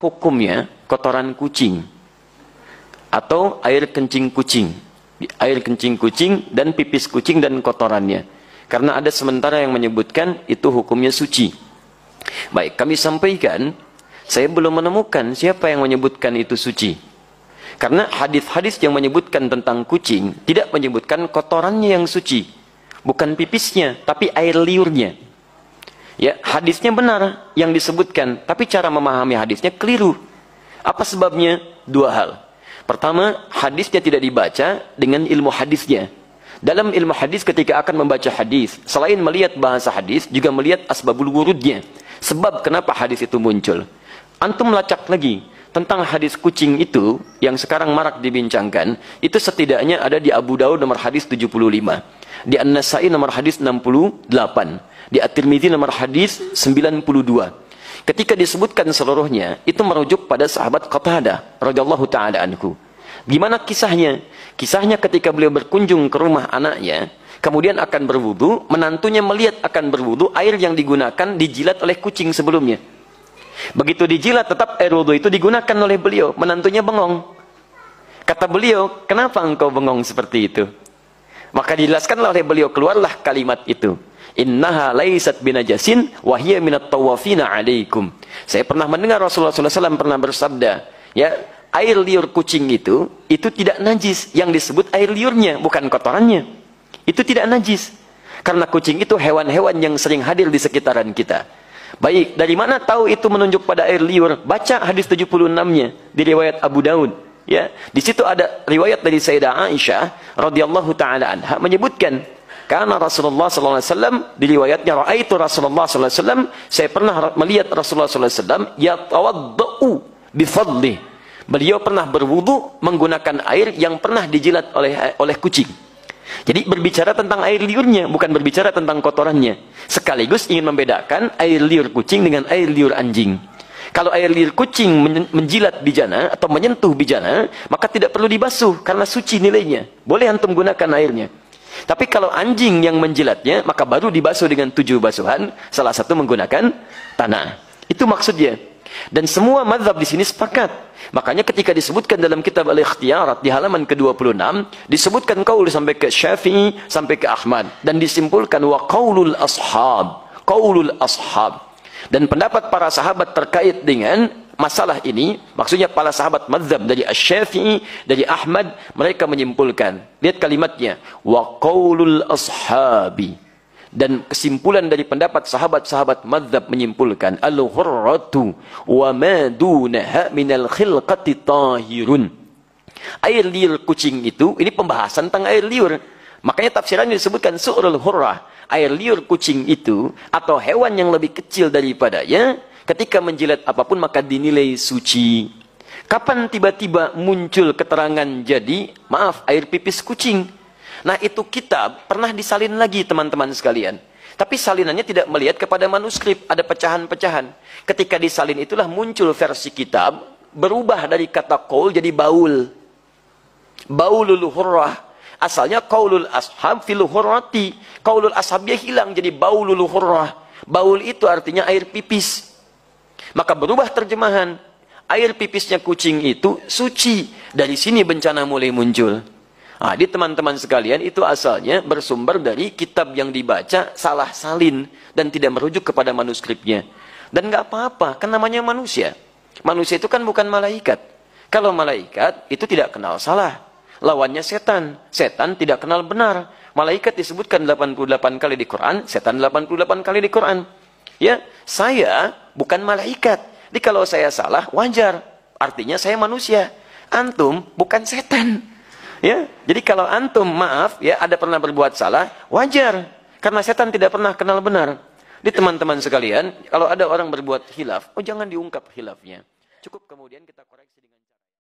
hukumnya kotoran kucing atau air kencing kucing. Air kencing kucing dan pipis kucing dan kotorannya. Karena ada sementara yang menyebutkan itu hukumnya suci. Baik, kami sampaikan, saya belum menemukan siapa yang menyebutkan itu suci. Karena hadis-hadis yang menyebutkan tentang kucing tidak menyebutkan kotorannya yang suci. Bukan pipisnya, tapi air liurnya. Ya, hadisnya benar yang disebutkan, tapi cara memahami hadisnya keliru. Apa sebabnya? Dua hal. Pertama, hadisnya tidak dibaca dengan ilmu hadisnya. Dalam ilmu hadis ketika akan membaca hadis, selain melihat bahasa hadis, juga melihat asbabul wurudnya. Sebab kenapa hadis itu muncul. Antum lacak lagi tentang hadis kucing itu yang sekarang marak dibincangkan, itu setidaknya ada di Abu Daud nomor hadis 75, di An-Nasai nomor hadis 68, di At-Tirmidzi nomor hadis 92. Ketika disebutkan seluruhnya, itu merujuk pada sahabat Qatadah radhiyallahu taala anhu. Gimana kisahnya? Kisahnya ketika beliau berkunjung ke rumah anaknya, kemudian akan berwudu, menantunya melihat akan berwudu, air yang digunakan dijilat oleh kucing sebelumnya. Begitu dijilat, tetap air wudu itu digunakan oleh beliau. Menantunya bengong. Kata beliau, kenapa engkau bengong seperti itu? Maka dijelaskanlah oleh beliau, keluarlah kalimat itu. Innaha laisat binajasin wa hiya minat tawafina alaikum. Saya pernah mendengar Rasulullah SAW pernah bersabda, ya, air liur kucing itu tidak najis. Yang disebut air liurnya, bukan kotorannya. Itu tidak najis. Karena kucing itu hewan-hewan yang sering hadir di sekitaran kita. Baik, dari mana tahu itu menunjuk pada air liur? Baca hadis 76-nya di riwayat Abu Daud. Ya, di situ ada riwayat dari Sayyidah Aisyah radhiyallahu taala anha menyebutkan, karena Rasulullah sallallahu alaihi wasallam di riwayatnya raaitu Rasulullah sallallahu alaihi wasallam, saya pernah melihat Rasulullah sallallahu alaihi wasallam yatawaddau bi fadli. Beliau pernah berwudu menggunakan air yang pernah dijilat oleh kucing. Jadi berbicara tentang air liurnya, bukan berbicara tentang kotorannya. Sekaligus ingin membedakan air liur kucing dengan air liur anjing. Kalau air liur kucing menjilat bijana atau menyentuh bijana, maka tidak perlu dibasuh karena suci nilainya. Boleh antum gunakan airnya. Tapi kalau anjing yang menjilatnya, maka baru dibasuh dengan 7 basuhan, salah satu menggunakan tanah. Itu maksudnya. Dan semua mazhab di sini sepakat. Makanya ketika disebutkan dalam kitab Al-Ikhtiyarat di halaman ke-26, disebutkan qaul sampai ke Syafi'i, sampai ke Ahmad, dan disimpulkan wa qaulul ashab, qaulul ashab. Dan pendapat para sahabat terkait dengan masalah ini, maksudnya para sahabat mazhab dari Asy-Syafi'i, dari Ahmad, mereka menyimpulkan. Lihat kalimatnya, wa qaulul ashabi. Dan kesimpulan dari pendapat sahabat-sahabat mazhab menyimpulkan al-hurratu wa ma dunaha minal khilqati tahirun. Air liur kucing itu, ini pembahasan tentang air liur. Makanya tafsirannya disebutkan su'rul hurrah. Air liur kucing itu atau hewan yang lebih kecil daripadanya, ketika menjilat apapun maka dinilai suci. Kapan tiba-tiba muncul keterangan jadi, maaf, air pipis kucing? Nah, itu kitab pernah disalin lagi teman-teman sekalian. Tapi salinannya tidak melihat kepada manuskrip, ada pecahan-pecahan. Ketika disalin itulah muncul versi kitab, berubah dari kata qaul jadi baul. Baulul hurrah. Asalnya qaulul ashab fil hurrati. Qaulul ashabnya hilang jadi baulul hurrah. Baul itu artinya air pipis. Maka berubah terjemahan. Air pipisnya kucing itu suci. Dari sini bencana mulai muncul. Nah, di teman-teman sekalian itu asalnya bersumber dari kitab yang dibaca salah salin dan tidak merujuk kepada manuskripnya. Dan nggak apa-apa, kan namanya manusia. Manusia itu kan bukan malaikat. Kalau malaikat itu tidak kenal salah. Lawannya setan. Setan tidak kenal benar. Malaikat disebutkan 88 kali di Quran, setan 88 kali di Quran. Ya, saya bukan malaikat. Jadi kalau saya salah wajar. Artinya saya manusia. Antum bukan setan. Ya, jadi kalau antum maaf ya ada pernah berbuat salah, wajar. Karena setan tidak pernah kenal benar. Di teman-teman sekalian, kalau ada orang berbuat khilaf, oh jangan diungkap khilafnya. Cukup kemudian kita koreksi dengan